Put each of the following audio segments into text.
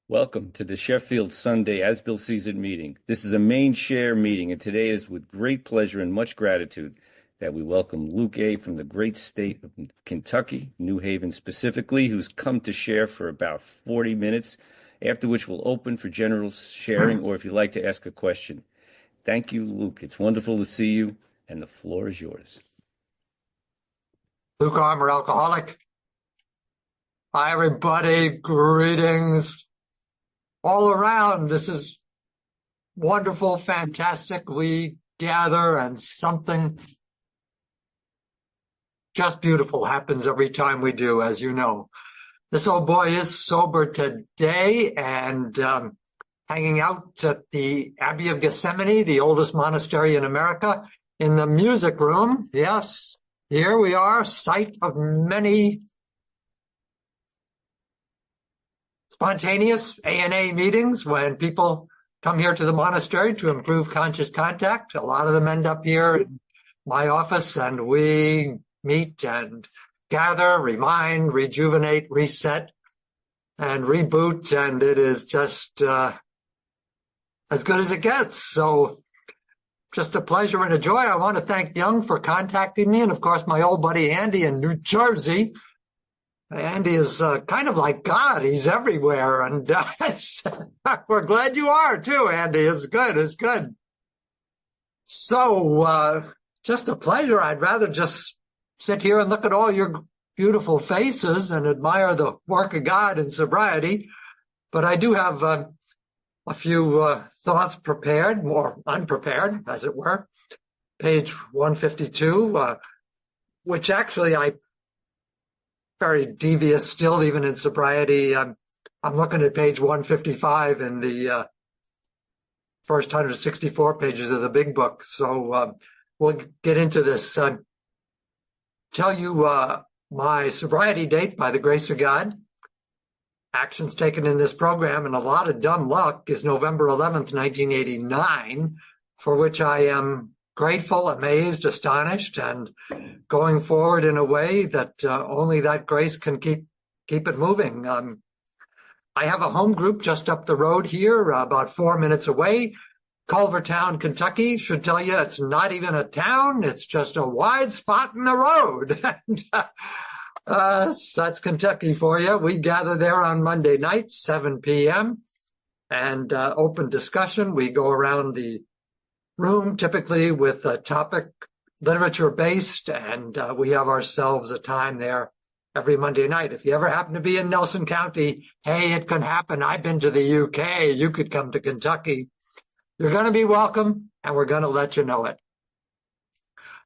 Welcome to the Sheffield Sunday As Bill Sees It meeting. This is a main share meeting, and today is with great pleasure and much gratitude that we welcome Luke A. from the great state of Kentucky, New Haven specifically, who's come to share for about 40 minutes, after which we'll open for general sharing or if you'd like to ask a question. Thank you, Luke. It's wonderful to see you, and the floor is yours. Luke Armour, alcoholic. Hi, everybody. Greetings all around. This is wonderful, fantastic. We gather and something just beautiful happens every time we do, as you know. This old boy is sober today and hanging out at the Abbey of Gethsemane, the oldest monastery in America, in the music room. Yes, here we are, site of many spontaneous ANA meetings when people come here to the monastery to improve conscious contact. A lot of them end up here in my office, and we meet and gather, remind, rejuvenate, reset, and reboot, and it is just as good as it gets. So just a pleasure and a joy. I want to thank Young for contacting me, and of course my old buddy Andy in New Jersey. Andy is kind of like God. He's everywhere. And we're glad you are too, Andy. It's good. It's good. So just a pleasure. I'd rather just sit here and look at all your beautiful faces and admire the work of God in sobriety. But I do have a few thoughts prepared, more unprepared, as it were. Page 152, which actually I very devious still, even in sobriety. I'm looking at page 155 in the first 164 pages of the big book. So we'll get into this. Tell you my sobriety date by the grace of God. Actions taken in this program, and a lot of dumb luck, is November 11th, 1989, for which I am grateful, amazed, astonished, and going forward in a way that only that grace can keep it moving. I have a home group just up the road here, about 4 minutes away, Culvertown, Kentucky. Should tell you it's not even a town, it's just a wide spot in the road. And that's Kentucky for you. We gather there on Monday nights, 7 p.m., and open discussion. We go around the room, typically with a topic literature-based, and we have ourselves a time there every Monday night. If you ever happen to be in Nelson County, hey, it can happen. I've been to the UK. You could come to Kentucky. You're going to be welcome, and we're going to let you know it.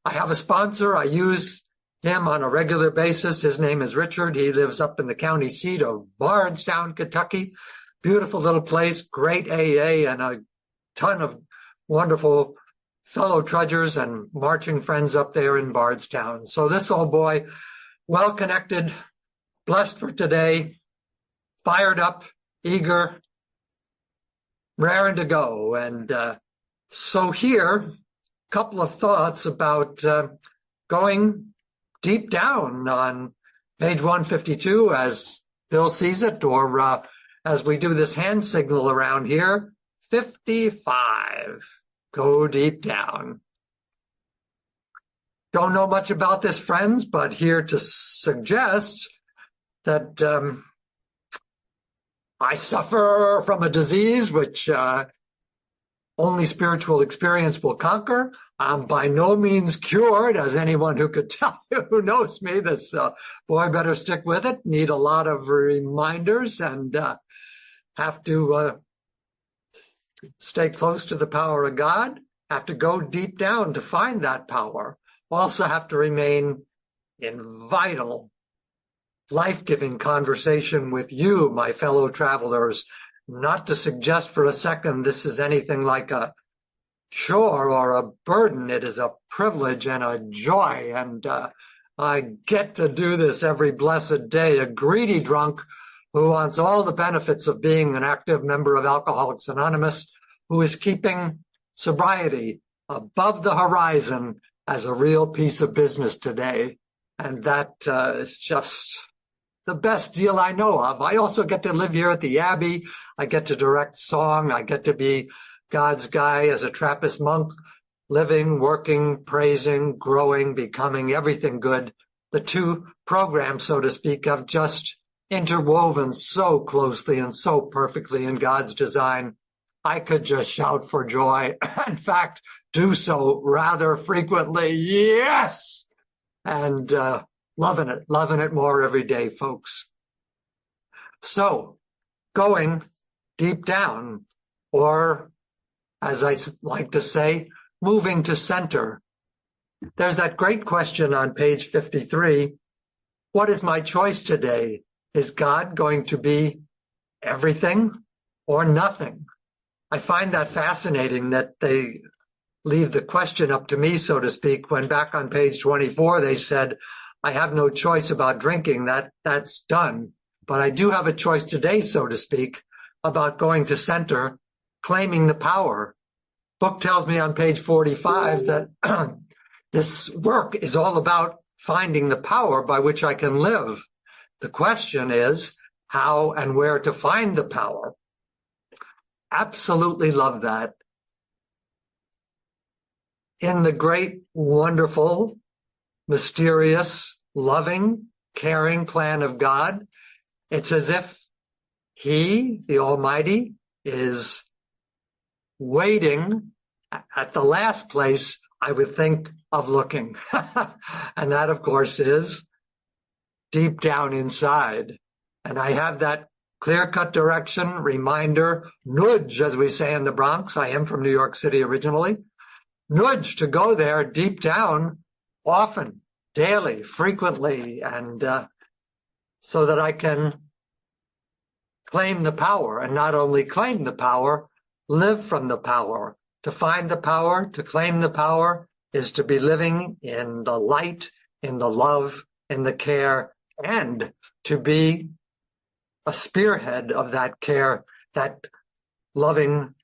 I have a sponsor. I use him on a regular basis. His name is Richard. He lives up in the county seat of Bardstown, Kentucky. Beautiful little place, great AA, and a ton of wonderful fellow trudgers and marching friends up there in Bardstown. So this old boy, well connected, blessed for today, fired up, eager, raring to go. And so here, a couple of thoughts about going deep down on page 152 as Bill sees it, or as we do this hand signal around here, 55. Go deep down. Don't know much about this, friends, but here to suggest that I suffer from a disease which only spiritual experience will conquer. I'm by no means cured, as anyone who could tell you who knows me. This boy better stick with it. Need a lot of reminders and have to stay close to the power of God, have to go deep down to find that power, also have to remain in vital, life-giving conversation with you, my fellow travelers, not to suggest for a second this is anything like a chore or a burden. It is a privilege and a joy, and I get to do this every blessed day. A greedy drunk who wants all the benefits of being an active member of Alcoholics Anonymous, who is keeping sobriety above the horizon as a real piece of business today. And that is just the best deal I know of. I also get to live here at the Abbey. I get to direct song. I get to be God's guy as a Trappist monk, living, working, praising, growing, becoming, everything good. The two programs, so to speak, have just interwoven so closely and so perfectly in God's design. I could just shout for joy. In fact, do so rather frequently. Yes! And loving it more every day, folks. So, going deep down, or as I like to say, moving to center. There's that great question on page 53. What is my choice today? Is God going to be everything or nothing? I find that fascinating that they leave the question up to me, so to speak, when back on page 24 they said, I have no choice about drinking, that's done. But I do have a choice today, so to speak, about going to center, claiming the power. Book tells me on page 45 that this work is all about finding the power by which I can live. The question is how and where to find the power. Absolutely love that. In the great, wonderful, mysterious, loving, caring plan of God, it's as if He, the Almighty, is waiting at the last place I would think of looking. And that, of course, is deep down inside. And I have that clear-cut direction, reminder, nudge, as we say in the Bronx. I am from New York City originally. Nudge to go there deep down often, daily, frequently, and so that I can claim the power, and not only claim the power, live from the power. To find the power, to claim the power, is to be living in the light, in the love, in the care, and to be a spearhead of that care, that loving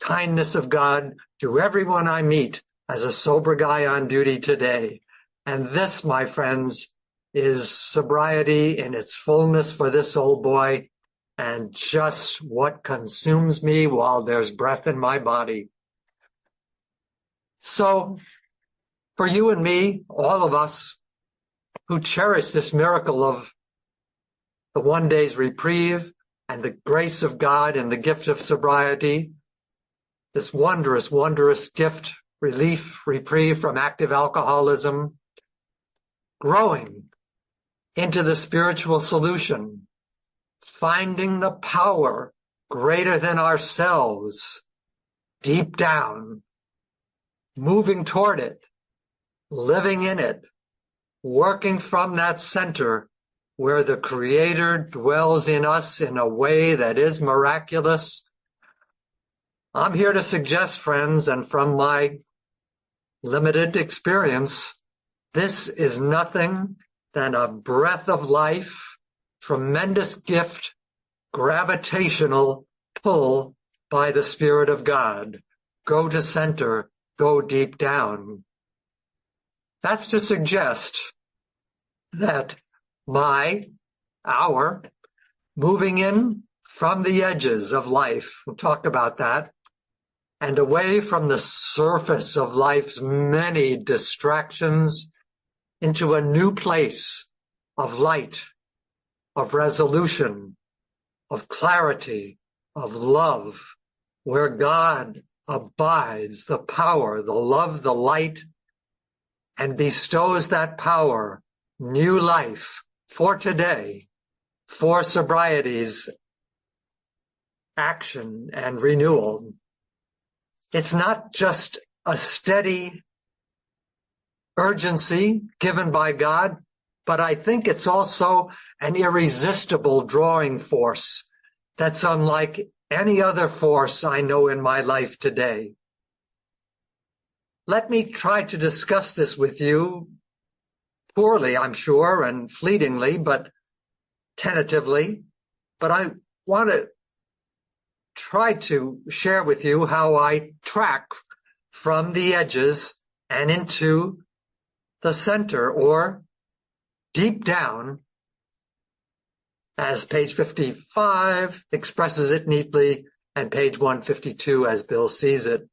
kindness of God to everyone I meet as a sober guy on duty today. And this, my friends, is sobriety in its fullness for this old boy, and just what consumes me while there's breath in my body. So, for you and me, all of us who cherish this miracle of the one day's reprieve and the grace of God and the gift of sobriety, this wondrous, wondrous gift, relief, reprieve from active alcoholism, growing into the spiritual solution, finding the power greater than ourselves, deep down, moving toward it, living in it, working from that center where the Creator dwells in us in a way that is miraculous. I'm here to suggest, friends, and from my limited experience, this is nothing than a breath of life, tremendous gift, gravitational pull by the Spirit of God. Go to center, go deep down. That's to suggest that our moving in from the edges of life, we'll talk about that, and away from the surface of life's many distractions into a new place of light, of resolution, of clarity, of love, where God abides, the power, the love, the light, and bestows that power, new life for today, for sobriety's action and renewal. It's not just a steady urgency given by God, but I think it's also an irresistible drawing force that's unlike any other force I know in my life today. Let me try to discuss this with you poorly, I'm sure, and fleetingly, but tentatively. But I want to try to share with you how I track from the edges and into the center, or deep down, as page 55 expresses it neatly, and page 152 as Bill sees it.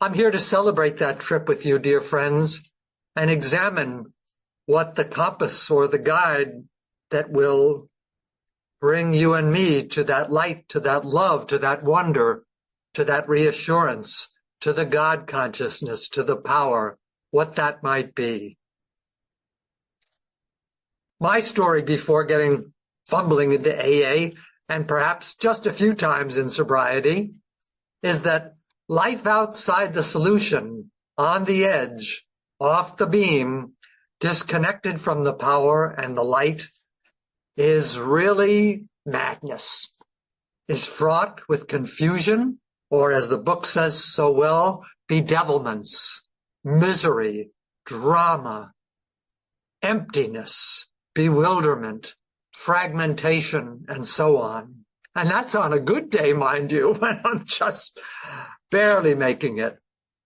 I'm here to celebrate that trip with you, dear friends, and examine what the compass or the guide that will bring you and me to that light, to that love, to that wonder, to that reassurance, to the God consciousness, to the power, what that might be. My story before getting fumbling into AA, and perhaps just a few times in sobriety, is that life outside the solution, on the edge, off the beam, disconnected from the power and the light, is really madness, is fraught with confusion, or as the book says so well, bedevilments, misery, drama, emptiness, bewilderment, fragmentation, and so on. And that's on a good day, mind you, when I'm just barely making it.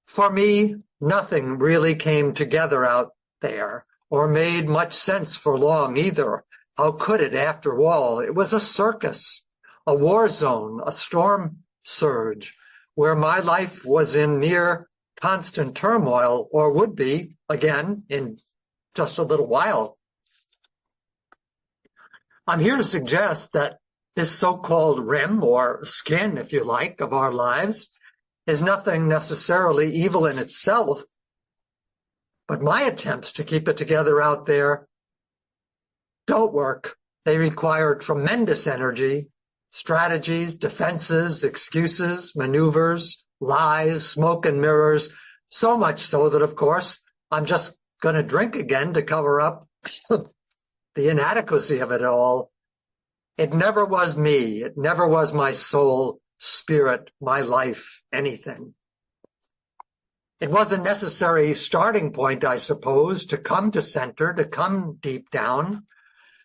For me, nothing really came together out there or made much sense for long either. How could it, after all? It was a circus, a war zone, a storm surge, where my life was in near constant turmoil, or would be, again, in just a little while. I'm here to suggest that this so-called rim, or skin, if you like, of our lives is nothing necessarily evil in itself, but my attempts to keep it together out there don't work. They require tremendous energy, strategies, defenses, excuses, maneuvers, lies, smoke and mirrors, so much so that, of course, I'm just going to drink again to cover up the inadequacy of it all. It never was me. It never was my soul, spirit, my life, anything. It was a necessary starting point, I suppose, to come to center, to come deep down,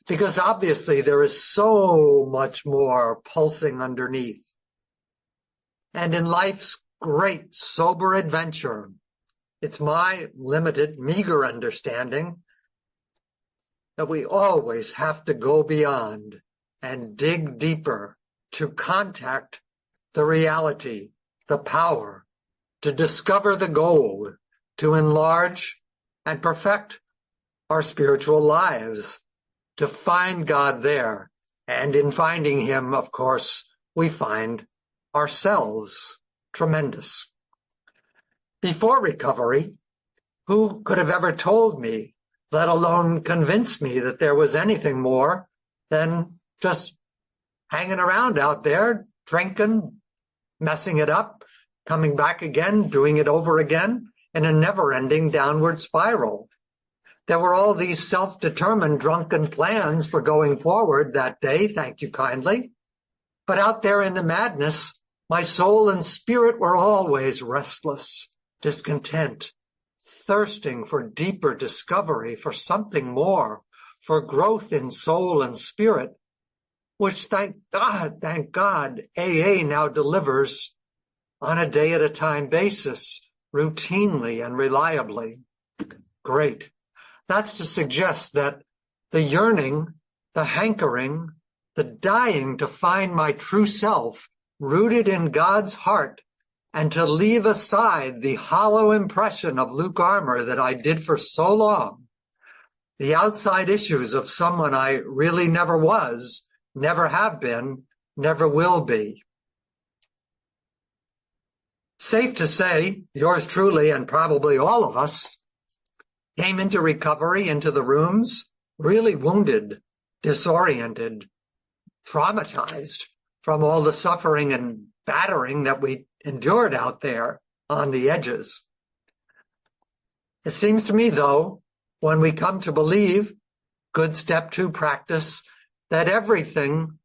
because obviously there is so much more pulsing underneath. And in life's great sober adventure, it's my limited, meager understanding that we always have to go beyond and dig deeper to contact the reality, the power, to discover the gold, to enlarge and perfect our spiritual lives, to find God there. And in finding him, of course, we find ourselves. Tremendous. Before recovery, who could have ever told me, let alone convinced me, that there was anything more than just hanging around out there, drinking, messing it up, coming back again, doing it over again in a never-ending downward spiral. There were all these self-determined drunken plans for going forward that day, thank you kindly. But out there in the madness, my soul and spirit were always restless, discontent, thirsting for deeper discovery, for something more, for growth in soul and spirit, which thank God, AA now delivers on a day-at-a-time basis, routinely and reliably. Great. That's to suggest that the yearning, the hankering, the dying to find my true self rooted in God's heart, and to leave aside the hollow impression of Luke Armour that I did for so long, the outside issues of someone I really never was, never have been, never will be. Safe to say, yours truly, and probably all of us, came into recovery, into the rooms, really wounded, disoriented, traumatized from all the suffering and battering that we endured out there on the edges. It seems to me, though, when we come to believe, good step 2 practice, that everything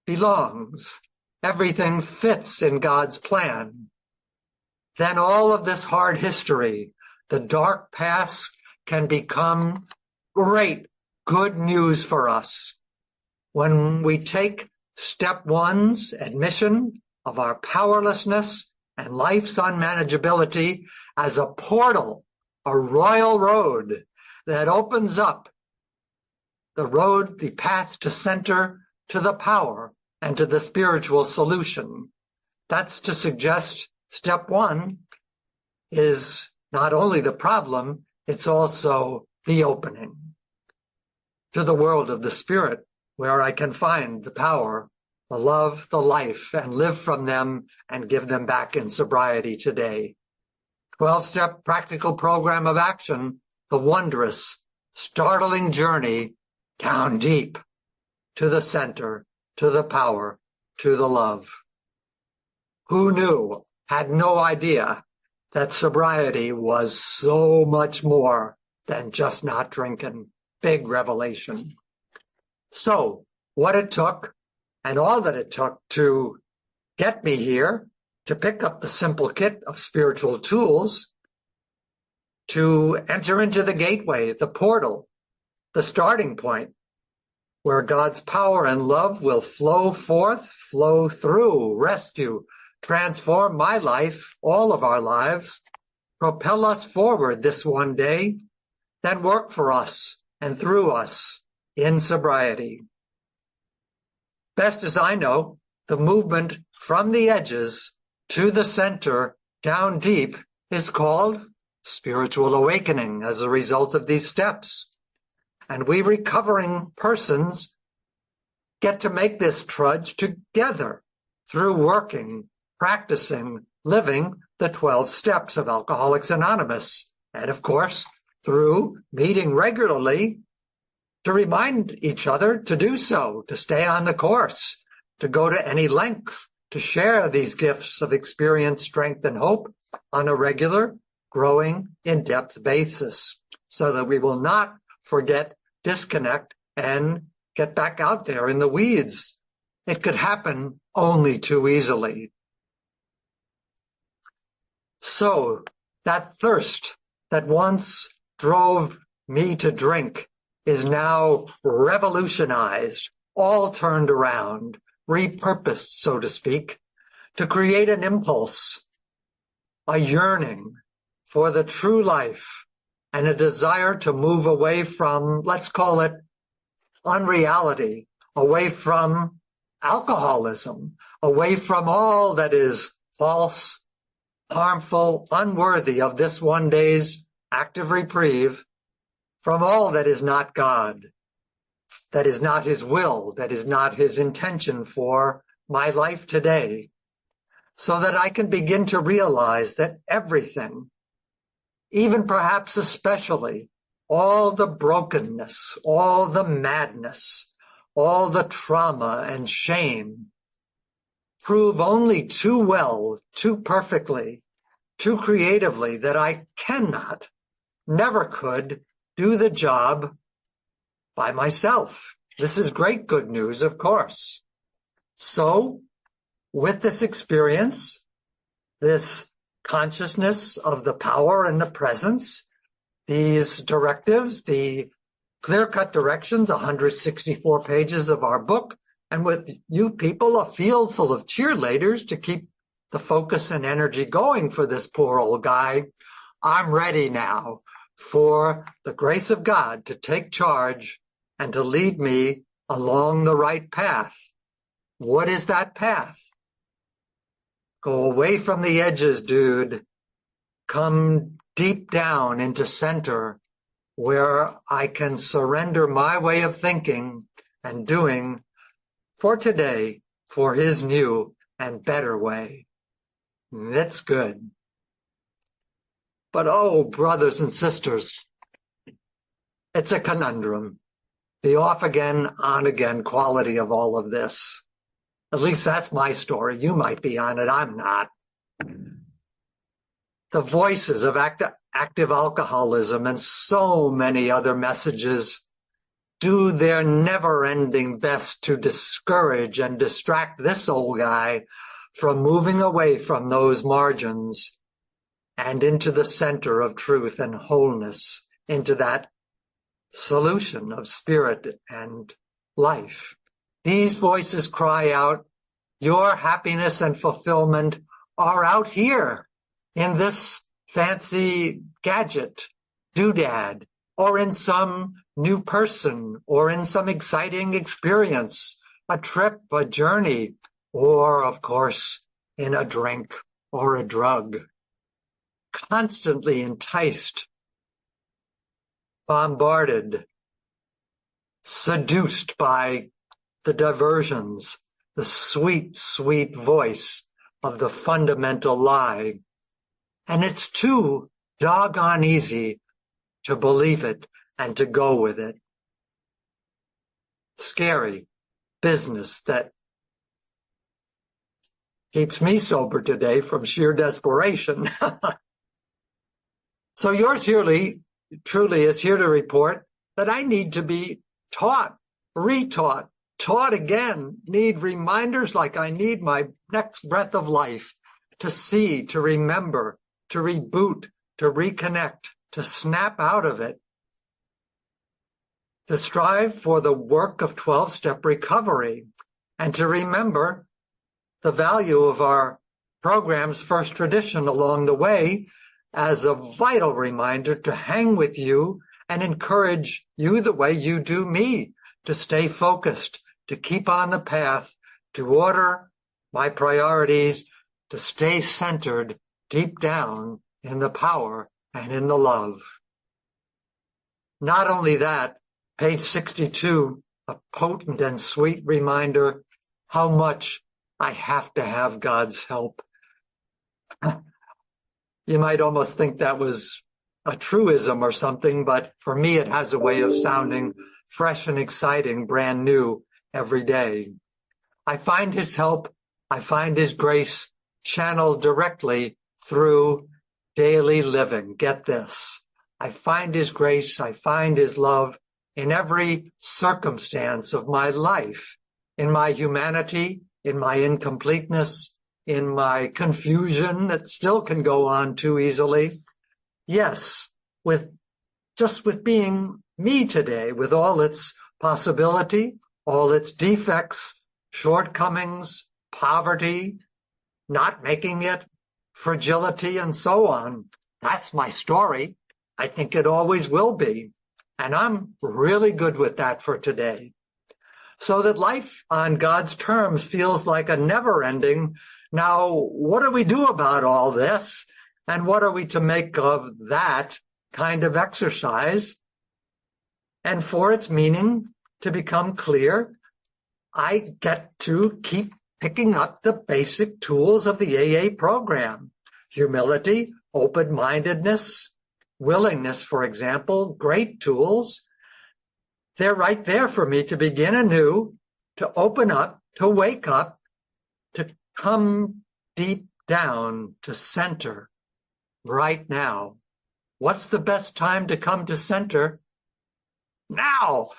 belongs, everything fits in God's plan, then all of this hard history, the dark past, can become great, good news for us when we take step 1's admission of our powerlessness and life's unmanageability as a portal, a royal road that opens up road, the path to center, to the power, and to the spiritual solution. That's to suggest step one is not only the problem, it's also the opening to the world of the spirit, where I can find the power, the love, the life, and live from them and give them back in sobriety today. 12-step practical program of action, the wondrous, startling journey down deep to the center, to the power, to the love. Who knew, had no idea that sobriety was so much more than just not drinking. Big revelation. So what it took and all that it took to get me here, to pick up the simple kit of spiritual tools, to enter into the gateway, the portal, the starting point, where God's power and love will flow forth, flow through, rescue, transform my life, all of our lives, propel us forward this one day, then work for us and through us in sobriety. Best as I know, the movement from the edges to the center, down deep, is called spiritual awakening as a result of these steps. And we recovering persons get to make this trudge together through working, practicing, living the 12 steps of Alcoholics Anonymous. And of course, through meeting regularly to remind each other to do so, to stay on the course, to go to any length, to share these gifts of experience, strength, and hope on a regular, growing, in-depth basis, so that we will not forget, disconnect, and get back out there in the weeds. It could happen only too easily. So that thirst that once drove me to drink is now revolutionized, all turned around, repurposed, so to speak, to create an impulse, a yearning for the true life, and a desire to move away from, let's call it, unreality, away from alcoholism, away from all that is false, harmful, unworthy of this one day's active reprieve, from all that is not God, that is not his will, that is not his intention for my life today, so that I can begin to realize that everything, even perhaps especially all the brokenness, all the madness, all the trauma and shame, prove only too well, too perfectly, too creatively that I cannot, never could, do the job by myself. This is great good news, of course. So, with this experience, this consciousness of the power and the presence, these directives, the clear-cut directions, 164 pages of our book, and with you people, a field full of cheerleaders to keep the focus and energy going for this poor old guy, I'm ready now for the grace of God to take charge and to lead me along the right path. What is that path? Go away from the edges, dude. Come deep down into center where I can surrender my way of thinking and doing for today, for his new and better way. That's good. But oh, brothers and sisters, it's a conundrum. The off again, on again quality of all of this. At least that's my story. You might be on it. I'm not. The voices of active alcoholism and so many other messages do their never-ending best to discourage and distract this old guy from moving away from those margins and into the center of truth and wholeness, into that solution of spirit and life. These voices cry out, your happiness and fulfillment are out here in this fancy gadget, doodad, or in some new person, or in some exciting experience, a trip, a journey, or, of course, in a drink or a drug. Constantly enticed, bombarded, seduced by the diversions, the sweet, sweet voice of the fundamental lie. And it's too doggone easy to believe it and to go with it. Scary business that keeps me sober today from sheer desperation. So yours truly is here to report that I need to be taught, retaught, taught again, need reminders like I need my next breath of life to see, to remember, to reboot, to reconnect, to snap out of it, to strive for the work of 12-step recovery, and to remember the value of our program's first tradition along the way as a vital reminder to hang with you and encourage you the way you do me, to stay focused, to keep on the path, to order my priorities, to stay centered deep down in the power and in the love. Not only that, page 62, a potent and sweet reminder how much I have to have God's help. You might almost think that was a truism or something, but for me it has a way of sounding fresh and exciting, brand new every day. I find his help, I find his grace channeled directly through daily living. Get this. I find his grace, I find his love in every circumstance of my life, in my humanity, in my incompleteness, in my confusion that still can go on too easily. Yes, with being me today, with all its possibility, all its defects, shortcomings, poverty, not making it, fragility, and so on. That's my story. I think it always will be. And I'm really good with that for today. So that life on God's terms feels like a never-ending, now what do we do about all this? And what are we to make of that kind of exercise? And for its meaning to become clear, I get to keep picking up the basic tools of the AA program. Humility, open-mindedness, willingness, for example, great tools. They're right there for me to begin anew, to open up, to wake up, to come deep down, to center right now. What's the best time to come to center? Now!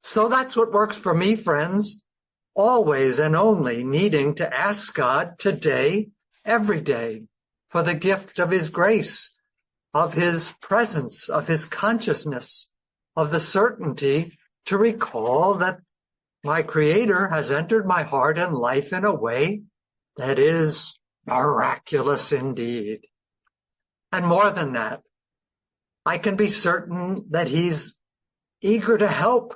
So that's what works for me, friends. Always and only needing to ask God today, every day, for the gift of his grace, of his presence, of his consciousness, of the certainty to recall that my Creator has entered my heart and life in a way that is miraculous indeed. And more than that, I can be certain that he's eager to help,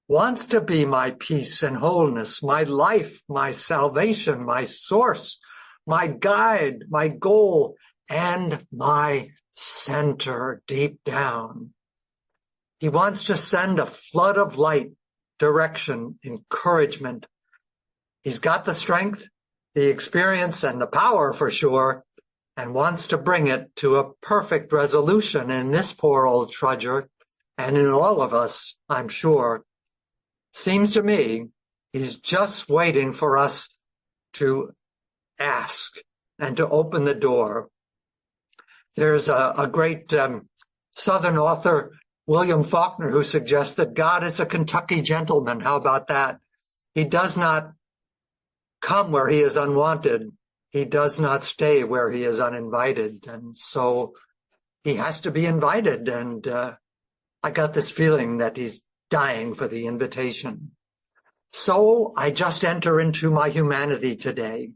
wants to be my peace and wholeness, my life, my salvation, my source, my guide, my goal, and my center deep down. He wants to send a flood of light, direction, encouragement. He's got the strength, the experience, and the power for sure, and wants to bring it to a perfect resolution in this poor old trudger, and in all of us, I'm sure. Seems to me he's just waiting for us to ask and to open the door. There's a great Southern author, William Faulkner, who suggests that God is a Kentucky gentleman. How about that? He does not come where he is unwanted. He does not stay where he is uninvited. And so he has to be invited. And I got this feeling that he's dying for the invitation. So I just enter into my humanity today.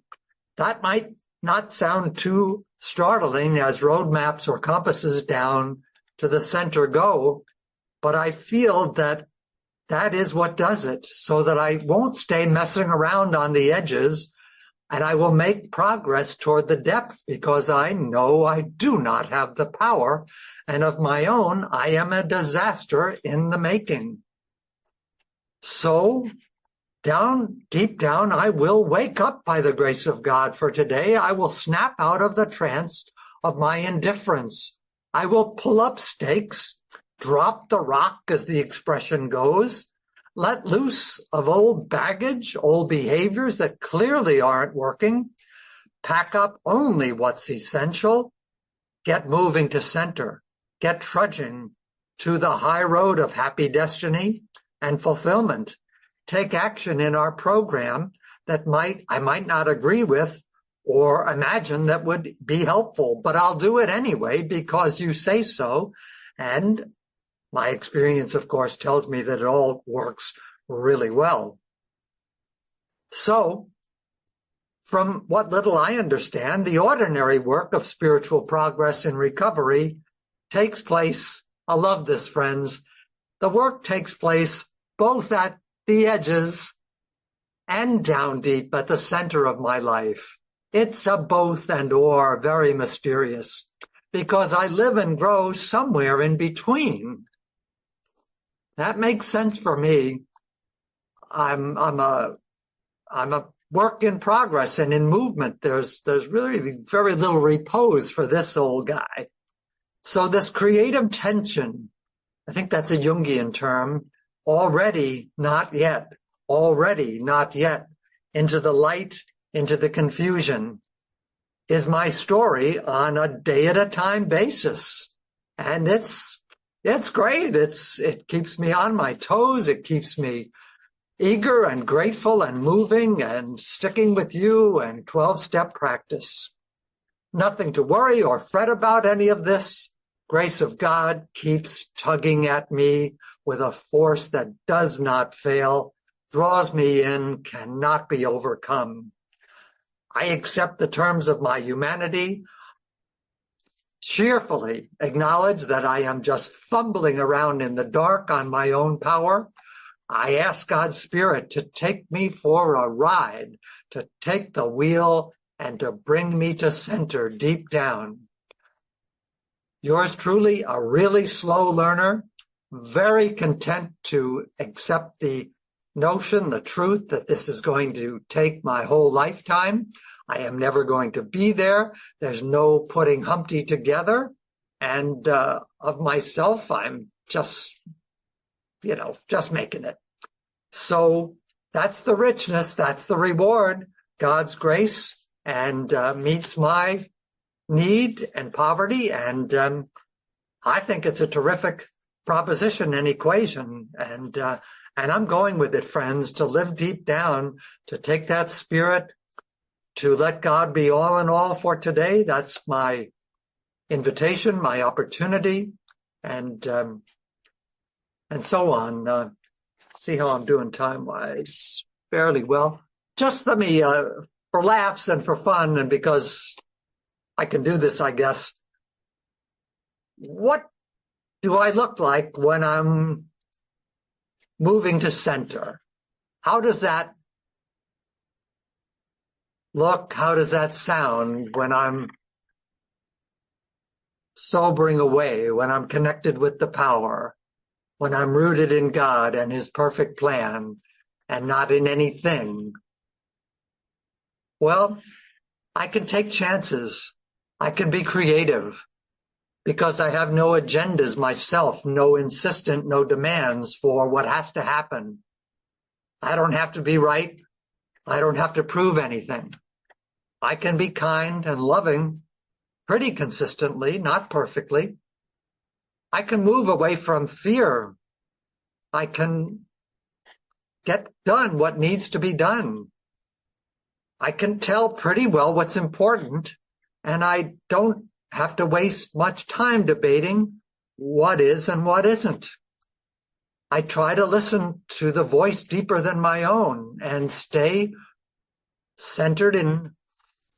That might not sound too startling as roadmaps or compasses down to the center go, but I feel that that is what does it, so that I won't stay messing around on the edges, and I will make progress toward the depth, because I know I do not have the power, and of my own, I am a disaster in the making. So, deep down, I will wake up by the grace of God for today. I will snap out of the trance of my indifference. I will pull up stakes, drop the rock, as the expression goes, let loose of old baggage, old behaviors that clearly aren't working, pack up only what's essential, get moving to center, get trudging to the high road of happy destiny and fulfillment. Take action in our program that I might not agree with or imagine that would be helpful, but I'll do it anyway because you say so. And my experience, of course, tells me that it all works really well. So, from what little I understand, the ordinary work of spiritual progress and recovery takes place, I love this, friends, the work takes place both at the edges and down deep at the center of my life. It's a both and or, very mysterious, because I live and grow somewhere in between. That makes sense for me. I'm a work in progress and in movement. There's really very little repose for this old guy. So this creative tension, I think that's a Jungian term, already, not yet, into the light, into the confusion, is my story on a day-at-a-time basis. And it's great. It keeps me on my toes. It keeps me eager and grateful and moving and sticking with you and 12-step practice. Nothing to worry or fret about any of this. Grace of God keeps tugging at me with a force that does not fail, draws me in, cannot be overcome. I accept the terms of my humanity, cheerfully acknowledge that I am just fumbling around in the dark on my own power. I ask God's Spirit to take me for a ride, to take the wheel and to bring me to center deep down. Yours truly, a really slow learner, very content to accept the notion, the truth that this is going to take my whole lifetime. I am never going to be there. There's no putting Humpty together. And of myself, I'm just making it. So that's the richness, that's the reward, God's grace, and meets my need and poverty. And I think it's a terrific proposition and equation. And I'm going with it, friends, to live deep down, to take that spirit, to let God be all in all for today. That's my invitation, my opportunity, and so on. See how I'm doing time-wise. Fairly well. Just let me, for laughs and for fun, and because I can do this, I guess, what do I look like when I'm moving to center? How does that look? How does that sound when I'm sobering away, when I'm connected with the power, when I'm rooted in God and His perfect plan and not in anything? Well, I can take chances. I can be creative because I have no agendas myself, no demands for what has to happen. I don't have to be right. I don't have to prove anything. I can be kind and loving pretty consistently, not perfectly. I can move away from fear. I can get done what needs to be done. I can tell pretty well what's important, and I don't have to waste much time debating what is and what isn't. I try to listen to the voice deeper than my own and stay centered in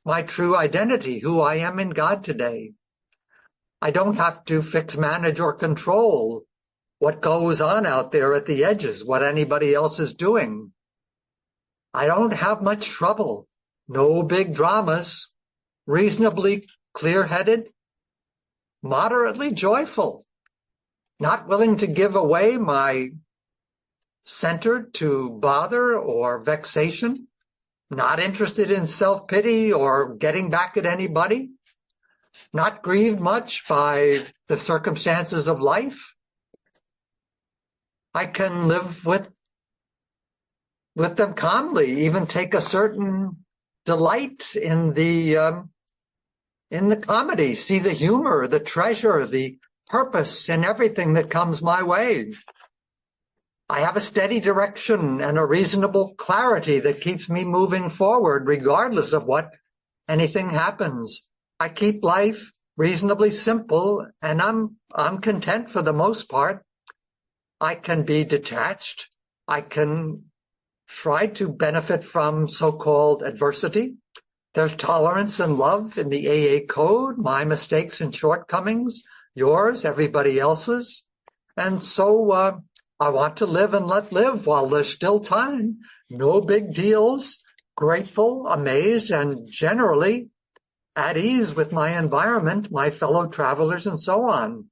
my true identity, who I am in God today. I don't have to fix, manage, or control what goes on out there at the edges, what anybody else is doing. I don't have much trouble, no big dramas, reasonably clear-headed, moderately joyful, not willing to give away my center to bother or vexation, not interested in self-pity or getting back at anybody, not grieved much by the circumstances of life. I can live with them calmly, even take a certain delight in the comedy, see the humor, the treasure, the purpose in everything that comes my way. I have a steady direction and a reasonable clarity that keeps me moving forward regardless of what anything happens. I keep life reasonably simple, and I'm content for the most part. I can be detached. I can try to benefit from so-called adversity. There's tolerance and love in the AA code, my mistakes and shortcomings, yours, everybody else's. And so I want to live and let live while there's still time. No big deals, grateful, amazed, and generally at ease with my environment, my fellow travelers, and so on.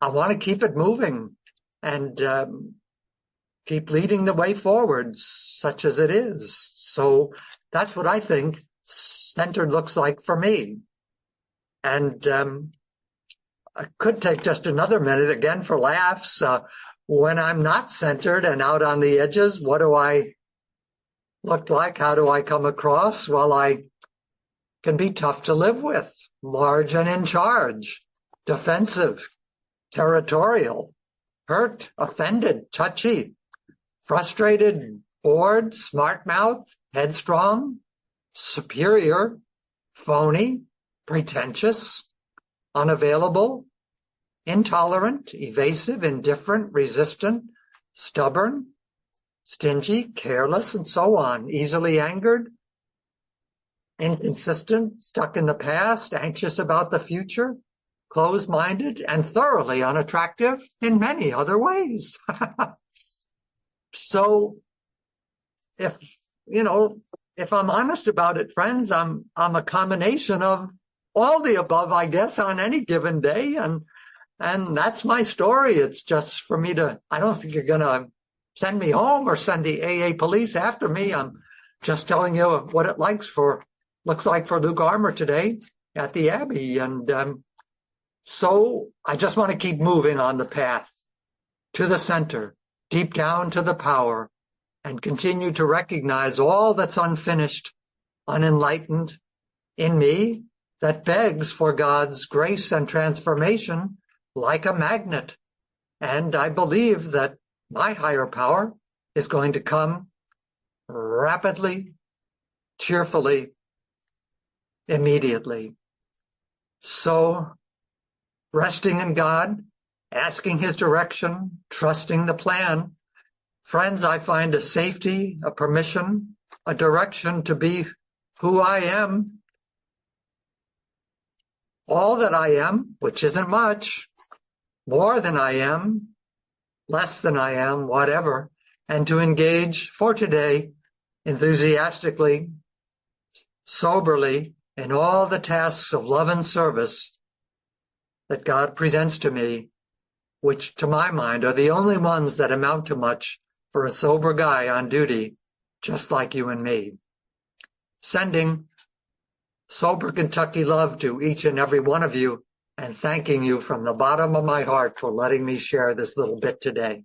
I want to keep it moving and keep leading the way forward, such as it is. So that's what I think centered looks like for me. And I could take just another minute again for laughs. When I'm not centered and out on the edges, what do I look like? How do I come across? Well, I can be tough to live with, large and in charge, defensive, territorial, hurt, offended, touchy, frustrated, bored, smart-mouthed, headstrong, superior, phony, pretentious, unavailable, intolerant, evasive, indifferent, resistant, stubborn, stingy, careless, and so on, easily angered, inconsistent, stuck in the past, anxious about the future, closed-minded, and thoroughly unattractive in many other ways. So if I'm honest about it, friends, I'm a combination of all the above, I guess, on any given day. And that's my story. It's just for me I don't think you're going to send me home or send the AA police after me. I'm just telling you what it looks like for Luke Armour today at the Abbey. And so I just want to keep moving on the path to the center, deep down to the power, and continue to recognize all that's unfinished, unenlightened in me that begs for God's grace and transformation like a magnet. And I believe that my higher power is going to come rapidly, cheerfully, immediately. So resting in God, asking his direction, trusting the plan. Friends, I find a safety, a permission, a direction to be who I am, all that I am, which isn't much, more than I am, less than I am, whatever, and to engage for today enthusiastically, soberly, in all the tasks of love and service that God presents to me, which to my mind are the only ones that amount to much for a sober guy on duty, just like you and me. Sending sober Kentucky love to each and every one of you, and thanking you from the bottom of my heart for letting me share this little bit today.